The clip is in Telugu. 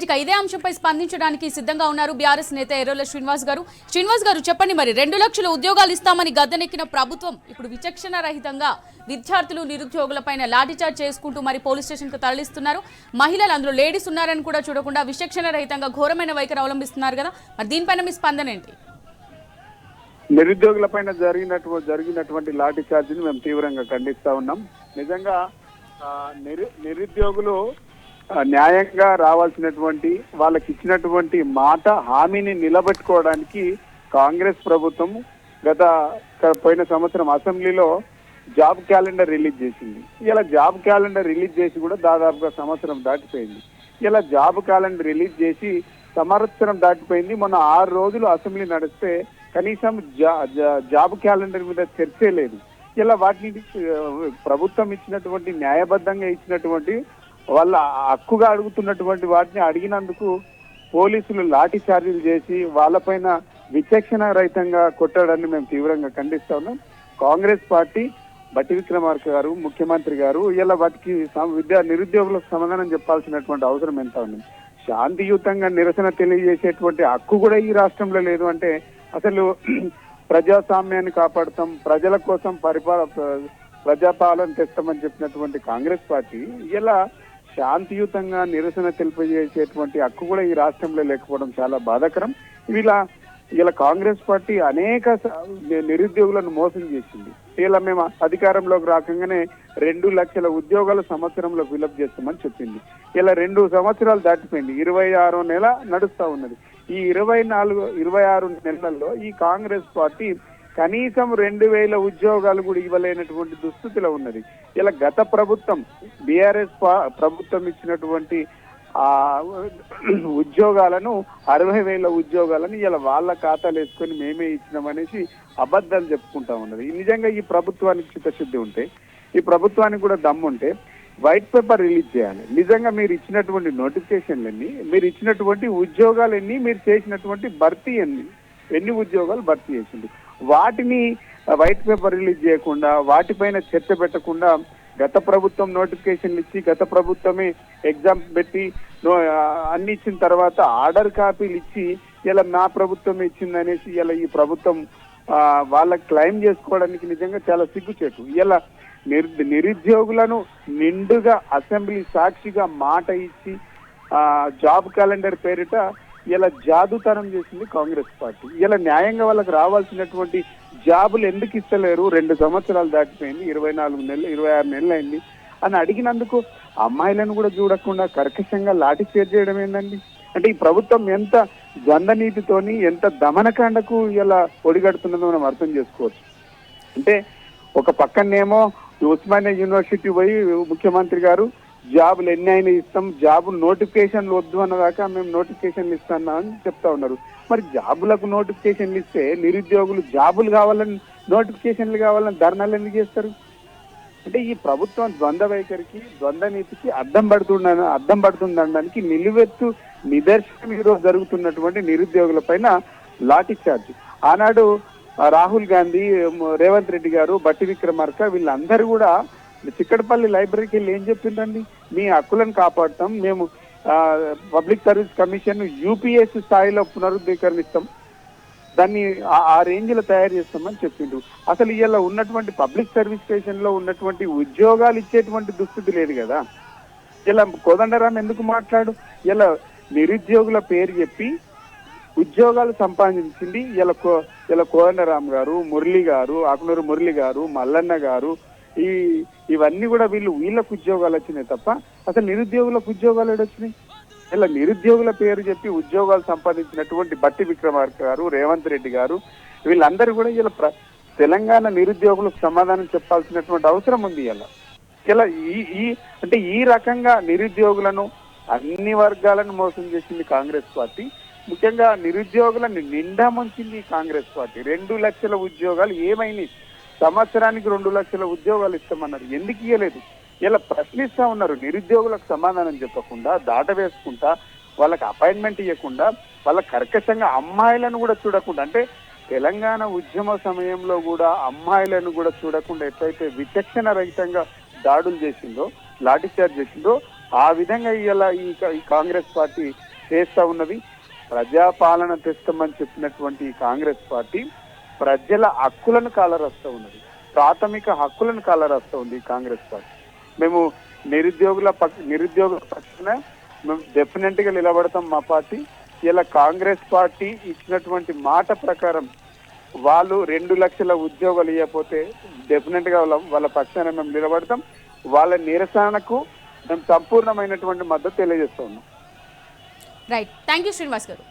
ఇక ఇదే అంశంపై స్పందించడానికి సిద్ధంగా ఉన్నారు బీఆర్ఎస్ నేత ఎర్రోల శ్రీనివాస్ గారు. శ్రీనివాస్ గారు చెప్పండి, మరి 2 లక్షల ఉద్యోగాలు ఇస్తామని గద్దెనెక్కిన ప్రభుత్వం ఇప్పుడు విచక్షణ రహితంగా విద్యార్థులు నిరుద్యోగులపైన లాఠీచార్జ్ చేసుకుంటూ మరి పోలీస్ స్టేషన్ కు తరలిస్తున్నారు. మహిళలు అందులో లేడీస్ ఉన్నారని కూడా చూడకుండా విచక్షణ రహితంగా ఘోరమైన వైఖరి అవలంబిస్తున్నారు కదా, మరి దీనిపైన మీ స్పందన ఏంటి? నిరుద్యోగులపైన జరిగినటువంటి లాఠీ చార్జిని మేము తీవ్రంగా ఖండిస్తా ఉన్నాం. నిజంగా నిరుద్యోగులు న్యాయంగా రావాల్సినటువంటి వాళ్ళకి ఇచ్చినటువంటి మాట హామీని నిలబెట్టుకోవడానికి కాంగ్రెస్ ప్రభుత్వం పోయిన సంవత్సరం అసెంబ్లీలో జాబ్ క్యాలెండర్ రిలీజ్ చేసింది. ఇలా జాబ్ క్యాలెండర్ రిలీజ్ చేసి కూడా దాదాపుగా సంవత్సరం దాటిపోయింది. ఇలా జాబ్ క్యాలెండర్ రిలీజ్ చేసి సంవత్సరం దాటిపోయింది. మొన్న 6 రోజులు అసెంబ్లీ నడిస్తే కనీసం జాబ్ క్యాలెండర్ మీద చర్చే లేదు. ఇలా వాటిని ప్రభుత్వం ఇచ్చినటువంటి న్యాయబద్ధంగా ఇచ్చినటువంటి వాళ్ళ హక్కుగా అడుగుతున్నటువంటి వాటిని అడిగినందుకు పోలీసులు లాఠీ చార్జీలు చేసి వాళ్ళపైన విచక్షణ రహితంగా కొట్టడాన్ని మేము తీవ్రంగా ఖండిస్తా ఉన్నాం. కాంగ్రెస్ పార్టీ బట్టి విక్రమార్క గారు ముఖ్యమంత్రి గారు ఇలా వాటికి నిరుద్యోగులకు సమాధానం చెప్పాల్సినటువంటి అవసరం ఎంత ఉంది. శాంతియుతంగా నిరసన తెలియజేసేటువంటి హక్కు కూడా ఈ రాష్ట్రంలో లేదు అంటే అసలు ప్రజాస్వామ్యాన్ని కాపాడుతాం, ప్రజల కోసం ప్రజాపాలన తెస్తామని చెప్పినటువంటి కాంగ్రెస్ పార్టీ ఇలా శాంతియుతంగా నిరసన తెలియజేసేటువంటి హక్కు కూడా ఈ రాష్ట్రంలో లేకపోవడం చాలా బాధాకరం. ఇలా కాంగ్రెస్ పార్టీ అనేక నిరుద్యోగులను మోసం చేసింది. ఇలా మేము అధికారంలోకి రాకంగానే 2 లక్షల ఉద్యోగాలు సంవత్సరంలో ఫిలప్ చేస్తామని చెప్పింది. ఇలా 2 సంవత్సరాలు దాటిపోయింది. 26వ నెల నడుస్తా ఉన్నది. ఈ 26 నెలల్లో ఈ కాంగ్రెస్ పార్టీ కనీసం 2000 ఉద్యోగాలు కూడా ఇవ్వలేనటువంటి దుస్థితిలో ఉన్నది. ఇలా గత ప్రభుత్వం బీఆర్ఎస్ ప్రభుత్వం ఇచ్చినటువంటి ఉద్యోగాలను 60,000 ఉద్యోగాలను ఇలా వాళ్ళ ఖాతాలు వేసుకొని మేమే ఇచ్చినామనేసి అబద్ధాలు చెప్పుకుంటా ఉన్నది. నిజంగా ఈ ప్రభుత్వానికి చిత్తశుద్ధి ఉంటే, ఈ ప్రభుత్వానికి కూడా దమ్ముంటే వైట్ పేపర్ రిలీజ్ చేయాలి. నిజంగా మీరు ఇచ్చినటువంటి నోటిఫికేషన్లన్నీ, మీరు ఇచ్చినటువంటి ఉద్యోగాలన్నీ, మీరు చేసినటువంటి భర్తీ ఎన్ని ఉద్యోగాలు భర్తీ చేసింది వాటిని వైట్ పేపర్ రిలీజ్ చేయకుండా, వాటిపైన చర్చ పెట్టకుండా గత ప్రభుత్వం నోటిఫికేషన్లు ఇచ్చి గత ప్రభుత్వమే ఎగ్జామ్స్ పెట్టి అన్ని ఇచ్చిన తర్వాత ఆర్డర్ కాపీలు ఇచ్చి ఇలా నా ప్రభుత్వం ఇచ్చింది అనేసి ఇలా ఈ ప్రభుత్వం వాళ్ళకి క్లెయిమ్ చేసుకోవడానికి నిజంగా చాలా సిగ్గుచేటు. ఇలా నిరుద్యోగులను నిండుగా అసెంబ్లీ సాక్షిగా మాట ఇచ్చి జాబ్ క్యాలెండర్ పేరిట ఇలా జాదుతనం చేసింది కాంగ్రెస్ పార్టీ. ఇలా న్యాయంగా వాళ్ళకి రావాల్సినటువంటి జాబులు ఎందుకు ఇస్తలేరు? 2 సంవత్సరాలు దాటిపోయింది, 24 నెలలు 26 నెలలు అయింది అని అడిగినందుకు అమ్మాయిలను కూడా చూడకుండా కర్కశంగా లాఠీ చార్జ్ చేయడం ఏందండి? అంటే ఈ ప్రభుత్వం ఎంత ద్వంద్వనీతితోని ఎంత దమనకాండకు ఇలా ఒడిగడుతున్నదో మనం అర్థం చేసుకోవచ్చు. అంటే ఒక పక్కనేమో ఉస్మానియా యూనివర్సిటీ పోయి ముఖ్యమంత్రి గారు జాబులు ఎన్ని అయినా ఇస్తాం, జాబు నోటిఫికేషన్లు వద్దు అన్నదాకా మేము నోటిఫికేషన్లు ఇస్తానా అని చెప్తా ఉన్నారు. మరి జాబులకు నోటిఫికేషన్లు ఇస్తే నిరుద్యోగులు జాబులు కావాలని నోటిఫికేషన్లు కావాలని ధర్నాలు ఎందుకు చేస్తారు? అంటే ఈ ప్రభుత్వం ద్వంద్వ వైఖరికి ద్వంద్వనీతికి అద్దం పడుతుందనడానికి నిలువెత్తు నిదర్శనం ఈరోజు జరుగుతున్నటువంటి నిరుద్యోగుల పైన లాఠీ చార్జ్. ఆనాడు రాహుల్ గాంధీ, రేవంత్ రెడ్డి గారు, బట్టి విక్రమార్క వీళ్ళందరూ కూడా చిక్కడపల్లి లైబ్రరీకి వెళ్ళి ఏం చెప్పిందండి? మీ హక్కులను కాపాడుతాం, మేము పబ్లిక్ సర్వీస్ కమిషన్ యూపీఎస్సీ స్థాయిలో పునరుద్ధీకరణిస్తాం, దాన్ని ఆ రేంజ్ లో తయారు చేస్తామని చెప్పిండు. అసలు ఇలా ఉన్నటువంటి పబ్లిక్ సర్వీస్ స్టేషన్ లో ఉన్నటువంటి ఉద్యోగాలు ఇచ్చేటువంటి దుస్థితి లేదు కదా. ఇలా కోదండరాం ఎందుకు మాట్లాడు? ఇలా నిరుద్యోగుల పేరు చెప్పి ఉద్యోగాలు సంపాదించింది ఇలా కోదండరాం గారు, మురళి గారు, ఆకునూరు మురళి గారు, మల్లన్న గారు, ఇవన్నీ కూడా వీళ్ళకు ఉద్యోగాలు వచ్చినాయి తప్ప అసలు నిరుద్యోగులకు ఉద్యోగాలు ఏడొచ్చినాయి? ఇలా నిరుద్యోగుల పేరు చెప్పి ఉద్యోగాలు సంపాదించినటువంటి బట్టి విక్రమార్క గారు, రేవంత్ రెడ్డి గారు వీళ్ళందరూ కూడా ఇలా తెలంగాణ నిరుద్యోగులకు సమాధానం చెప్పాల్సినటువంటి అవసరం ఉంది. ఇలా అంటే ఈ రకంగా నిరుద్యోగులను అన్ని వర్గాలను మోసం చేసింది కాంగ్రెస్ పార్టీ. ముఖ్యంగా నిరుద్యోగులను నిండా ముంచింది కాంగ్రెస్ పార్టీ. 2 లక్షల ఉద్యోగాలు ఏమైనాయి? సంవత్సరానికి 2 లక్షల ఉద్యోగాలు ఇస్తామన్నారు, ఎందుకు ఇవ్వలేదు? ఇలా ప్రశ్నిస్తా ఉన్నారు. నిరుద్యోగులకు సమాధానం చెప్పకుండా, దాట వేసుకుంటా, వాళ్ళకి అపాయింట్మెంట్ ఇవ్వకుండా, వాళ్ళ కర్కశంగా అమ్మాయిలను కూడా చూడకుండా, అంటే తెలంగాణ ఉద్యమ సమయంలో కూడా అమ్మాయిలను కూడా చూడకుండా ఎట్లయితే విచక్షణ రహితంగా దాడులు చేసిందో, లాఠీచార్జ్ చేసిందో, ఆ విధంగా ఇలా ఈ కాంగ్రెస్ పార్టీ చేస్తా ఉన్నది. ప్రజాపాలన తెస్తామని చెప్పినటువంటి ఈ కాంగ్రెస్ పార్టీ ప్రజల హక్కులను కాలరాస్తూ ఉన్నది, ప్రాథమిక హక్కులను కాలరాస్తూ ఉంది ఈ కాంగ్రెస్ పార్టీ. మేము నిరుద్యోగుల పక్షాన మేము డెఫినెట్ గా నిలబడతాం. మా పార్టీ ఇలా కాంగ్రెస్ పార్టీ ఇచ్చినటువంటి మాట ప్రకారం వాళ్ళు 2 లక్షల ఉద్యోగాలు ఇవ్వకపోతే డెఫినెట్ గా వాళ్ళ పక్షాన మేము నిలబడతాం. వాళ్ళ నిరసనకు మేము సంపూర్ణమైనటువంటి మద్దతు తెలియజేస్తా ఉన్నాం. రైట్, థ్యాంక్ యూ శ్రీనివాస్ గారు.